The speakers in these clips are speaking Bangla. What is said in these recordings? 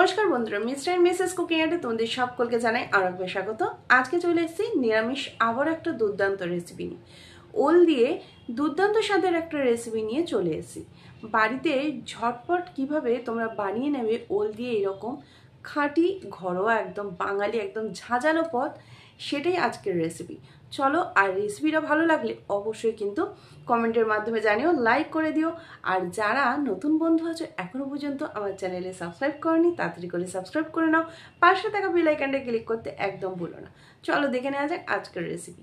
नमस्कार बंधुरा मिस्टर एंड मिसेस कुकिंग आर्टे तुम्हारे सकलके जानाई आरेकबार स्वागत। आज के चले एसेছি निरामिष आबार एक दुर्दान्त रेसिपि निये ओल दिए दुर्दान्त स्वादेर एक रेसिपि निये चले एसेছি। बाड़ीते झटपट किभाबे तोमरा बानिये नेबे ओल दिए एरकम खाँटी घरोया एकदम बांगाली एकदम झाझालो पद सेटाई आजकेर रेसिपि। चलो और रेसिपिटा भालो लागले अवश्य किन्तु कमेंटेर माध्यमे जानियो, लाइक करे दिओ। और जारा नतून बंधु आछो एखोनो पर्यन्त आमार चैनेले सबस्क्राइब करनी ताड़ाताड़ि करे सबस्क्राइब करे नाओ, पाशे थाका बेल आइकनटा क्लिक करते एकदम भुलो ना। चलो देखे नेওয়া যাক आजकेर रेसिपि।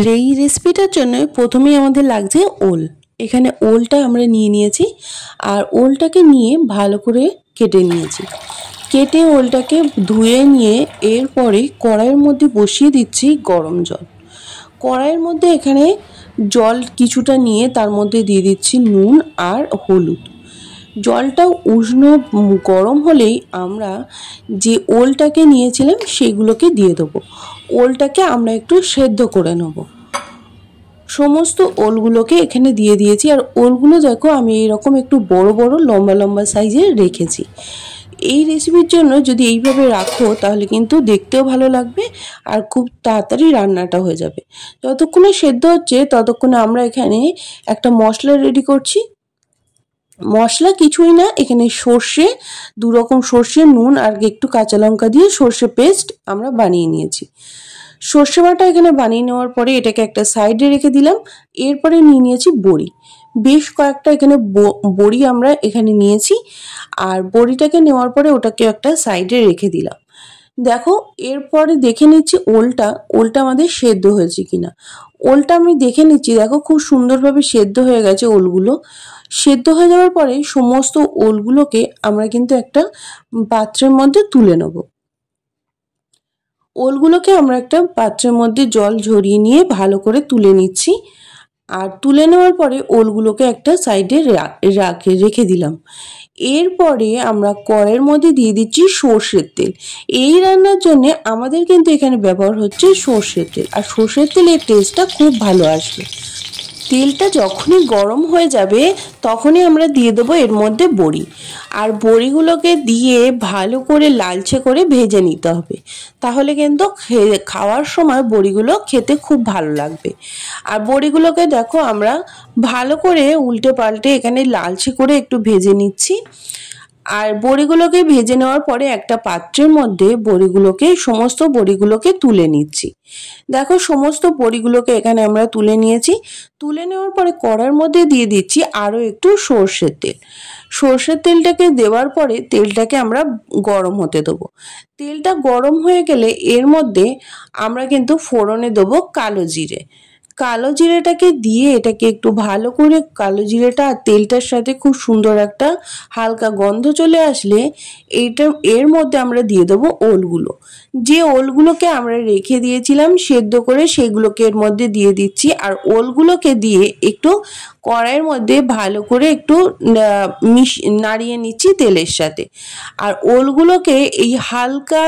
এই রেসিপিটার জন্য প্রথমেই আমাদের লাগছে ওল। এখানে ওলটা আমরা নিয়ে নিয়েছি আর ওলটাকে নিয়ে ভালো করে কেটে নিয়েছি। কেটে ওলটাকে ধুয়ে নিয়ে এরপরে কড়াইয়ের মধ্যে বসিয়ে দিচ্ছি গরম জল। কড়াইয়ের মধ্যে এখানে জল কিছুটা নিয়ে তার মধ্যে দিয়ে দিচ্ছি নুন আর হলুদ। জলটা উষ্ণ গরম হলেই আমরা যে ওলটাকে নিয়েছিলাম সেগুলোকে দিয়ে দেবো। ওলটাকে আমরা একটু সেদ্ধ করে নেব। সমস্ত ওলগুলোকে এখানে দিয়ে দিয়েছি আর ওলগুলো দেখো আমি এরকম একটু বড় বড় লম্বা লম্বা সাইজের রেখেছি। এই রেসিপির জন্য যদি এইভাবে রাখো তাহলে কিন্তু দেখতেও ভালো লাগবে আর খুব তাড়াতাড়ি রান্নাটা হয়ে যাবে। যতক্ষণে সেদ্ধ হচ্ছে ততক্ষণে আমরা এখানে একটা মশলা রেডি করছি। মশলা কিছুই না, এখানে সর্ষে দু রকম সর্ষে, নুন আর একটু কাঁচা লঙ্কা দিয়ে সর্ষে পেস্ট আমরা বানিয়ে নিয়েছি। সর্ষে বাটা এখানে বানিয়ে নেওয়ার পরে এটাকে একটা সাইডে রেখে দিলাম। এরপরে নিয়ে নিয়েছি বড়ি, বেশ কয়েকটা এখানে বড়ি আমরা এখানে নিয়েছি আর বড়িটাকে নেওয়ার পরে ওটাকে একটা সাইডে রেখে দিলাম। দেখো এরপরে দেখে নিচ্ছি ওলটা আমাদের সেদ্ধ হয়েছে কিনা। ওলটা আমি দেখে নিচ্ছি, দেখো খুব সুন্দরভাবে সেদ্ধ হয়ে গেছে ওলগুলো। সেদ্ধ হয়ে যাওয়ার পরে সমস্ত ওলগুলোকে আমরা কিন্তু একটা পাত্রের মধ্যে তুলে নেব। ওলগুলোকে আমরা একটা পাত্রের মধ্যে জল ঝরিয়ে নিয়ে ভালো করে তুলে নিচ্ছি। আর তুলে নেওয়ার পরে ওলগুলোকে একটা সাইডে রেখে দিলাম। এরপরে আমরা কড়াইয়ের মধ্যে দিয়ে দিচ্ছি সর্ষের তেল। এই রান্নার জন্য আমাদের কিন্তু এখানে ব্যবহার হচ্ছে সর্ষের তেল আর সর্ষের তেলের টেস্টটা খুব ভালো আসবে। তেলটা যখনই গরম হয়ে যাবে তখনই আমরা দিয়ে দেবো এর মধ্যে বড়ি আর বড়িগুলোকে দিয়ে ভালো করে লালচে করে ভেজে নিতে হবে, তাহলে কিন্তু খাওয়ার সময় বড়িগুলো খেতে খুব ভালো লাগবে। আর বড়িগুলোকে দেখো আমরা ভালো করে উল্টে পাল্টে এখানে লালচে করে একটু ভেজে নিচ্ছি। আর বড়িগুলোকে ভেজে নেওয়ার পরে একটা পাত্রের মধ্যে সমস্ত বড়িগুলোকে তুলে নিচ্ছি। দেখো সমস্ত বড়িগুলোকে এখানে আমরা তুলে নিয়েছি। তুলে নেওয়ার পরে কড়াইয়ের মধ্যে দিয়ে দিচ্ছি আরও একটু সর্ষের তেল। সর্ষের তেলটাকে দেওয়ার পরে তেলটাকে আমরা গরম হতে দেবো। তেলটা গরম হয়ে গেলে এর মধ্যে আমরা কিন্তু ফোড়নে দেবো কালো জিরে। কালো জিরেটাকে দিয়ে এটাকে একটু ভালো করে কালো জিরেটা আর তেলটার সাথে খুব সুন্দর একটা হালকা গন্ধ চলে আসলে এর মধ্যে আমরা দিয়ে দেবো ওলগুলো। যে ওলগুলোকে আমরা রেখে দিয়েছিলাম সেদ্ধ করে সেগুলোকে এর মধ্যে দিয়ে দিচ্ছি আর ওলগুলোকে দিয়ে একটু কড়াইয়ের মধ্যে ভালো করে একটু নাড়িয়ে নিচ্ছি তেলের সাথে। আর ওলগুলোকে এই হালকা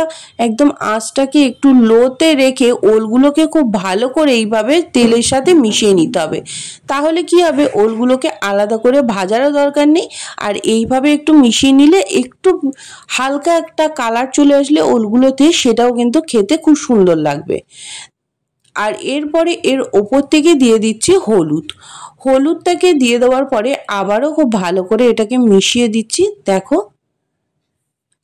একদম আঁচটাকে একটু লোতে রেখে ওলগুলোকে খুব ভালো করে এইভাবে তেলের সাথে মিশিয়ে নিতে হবে। তাহলে কি হবে, ওলগুলোকে আলাদা করে ভাজারও দরকার নেই আর এইভাবে একটু মিশিয়ে নিলে একটু হালকা একটা কালার চলে আসলে ওলগুলোতে সেটাও কিন্তু খেতে খুব সুন্দর লাগবে। আর এরপরে এর ওপর থেকে দিয়ে দিচ্ছি হলুদটাকে দিয়ে দেওয়ার পরে আবারও খুব ভালো করে এটাকে মিশিয়ে দিচ্ছি। দেখো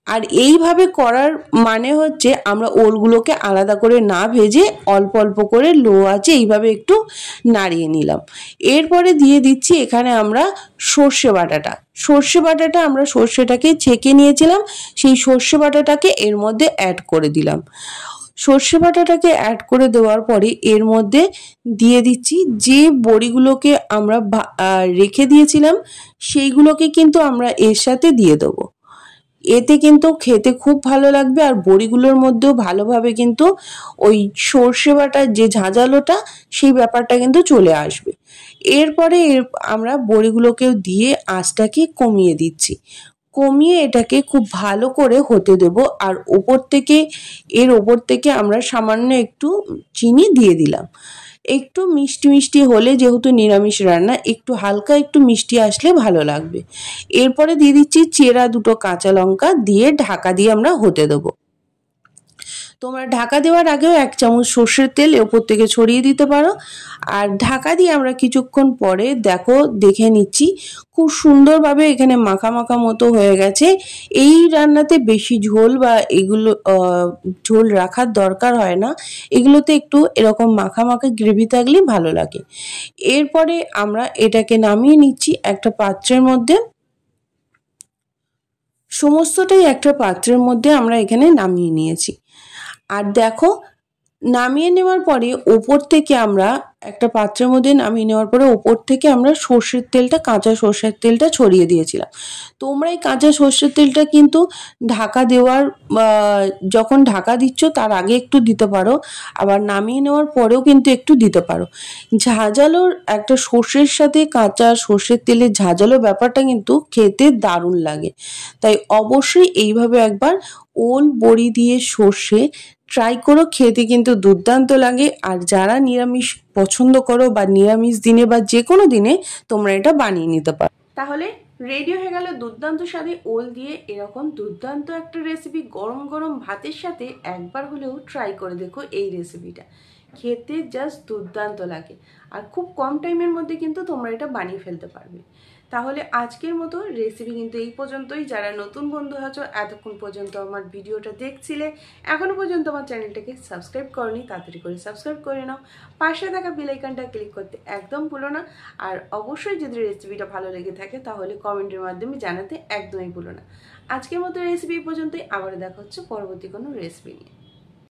আর এইভাবে করার মানে হচ্ছে আমরা ওলগুলোকে আলাদা করে না ভেজে অল্প অল্প করে লো আঁচে এইভাবে একটু নাড়িয়ে নিলাম। এরপরে দিয়ে দিচ্ছি এখানে আমরা সর্ষে বাটাটা আমরা সর্ষেটাকে ছেঁকে নিয়েছিলাম, সেই সর্ষে বাটাটাকে এর মধ্যে অ্যাড করে দিলাম। সর্ষে বাটাটাকে অ্যাড করে দেওয়ার পরে এর মধ্যে দিয়ে দিচ্ছি যে বড়িগুলোকে আমরা রেখে দিয়েছিলাম সেইগুলোকে কিন্তু আমরা এর সাথে দিয়ে দেবো। এতে কিন্তু খেতে খুব ভালো লাগবে আর বড়িগুলোর মধ্যেও ভালোভাবে কিন্তু ওই সর্ষে বাটার যে ঝাঁঝালোটা সেই ব্যাপারটা কিন্তু চলে আসবে। এরপরে আমরা বড়িগুলোকেও দিয়ে আঁচটাকে কমিয়ে দিচ্ছি। কমিয়ে এটাকে খুব ভালো করে হতে দেব আর এর ওপর থেকে আমরা সামান্য একটু চিনি দিয়ে দিলাম। একটু মিষ্টি মিষ্টি হলে, যেহেতু নিরামিষ রান্না, একটু হালকা একটু মিষ্টি আসলে ভালো লাগবে। এরপরে দিয়ে দিচ্ছি চেরা 2টো কাঁচা লঙ্কা, দিয়ে ঢাকা দিয়ে আমরা হতে দেবো। তোমরা ঢাকা দেওয়ার আগেও 1 চামচ সর্ষের তেল ওপর থেকে ছড়িয়ে দিতে পারো। আর ঢাকা দিয়ে আমরা কিছুক্ষণ পরে দেখে নিচ্ছি খুব সুন্দরভাবে এখানে মাখা মাখা মতো হয়ে গেছে। এই রান্নাতে বেশি ঝোল বা এগুলো ঝোল রাখার দরকার হয় না, এগুলোতে একটু এরকম মাখা মাখা গ্রেভি থাকলেই ভালো লাগে। এরপরে আমরা এটাকে নামিয়ে নিচ্ছি একটা পাত্রের মধ্যে। সমস্তটাই একটা পাত্রের মধ্যে আমরা এখানে নামিয়ে নিয়েছি। আর দেখো, নামিয়ে নেওয়ার পরে ওপর থেকে আমরা একটা পাত্রের মধ্যে নামিয়ে নেওয়ার পরে ওপর থেকে আমরা কাঁচা সর্ষের তেলটা ছড়িয়ে দিয়েছিলাম। তোমরা এই কাঁচা সর্ষের তেলটা কিন্তু যখন ঢাকা দিচ্ছ তার আগে একটু দিতে পারো, আবার নামিয়ে নেওয়ার পরেও কিন্তু একটু দিতে পারো। ঝাঁঝালোর একটা সর্ষের সাথে কাঁচা সর্ষের তেলের ঝাঁঝালো ব্যাপারটা কিন্তু খেতে দারুণ লাগে। তাই অবশ্যই এইভাবে একবার ওল বড়ি দিয়ে সর্ষে ট্রাই করো, খেতে কিন্তু দুর্দান্ত লাগে। আর যারা নিরামিষ পছন্দ করো বা নিরামিষ দিনে বা যে কোনো দিনে তোমরা এটা বানিয়ে নিতে পারো। তাহলে রেডি হয়ে গেল দুর্দান্ত স্বাদে ওল দিয়ে এরকম দুর্দান্ত একটা রেসিপি। গরম গরম ভাতের সাথে একবার হলেও ট্রাই করে দেখো এই রেসিপিটা, খেতে জাস্ট দুর্দান্ত লাগে। আর খুব কম টাইমের মধ্যে কিন্তু তোমরা এটা বানিয়ে ফেলতে পারবে। তাহলে আজকের মতো রেসিপি কিন্তু এই পর্যন্তই। যারা নতুন বন্ধু আছো, এতক্ষণ পর্যন্ত আমার ভিডিওটা দেখছিলে, এখনো পর্যন্ত আমার চ্যানেলটাকে সাবস্ক্রাইব করনি, তাড়াতাড়ি করে সাবস্ক্রাইব করে নাও। পাশে থাকা বেল আইকনটা ক্লিক করতে একদম ভুলো না। আর অবশ্যই যদি রেসিপিটা ভালো লেগে থাকে তাহলে কমেন্টের মাধ্যমে জানাতে একদমই ভুলো না। আজকের মতো রেসিপি এই পর্যন্তই। আবার দেখা হচ্ছে পরবর্তী কোনো রেসিপি নিয়ে।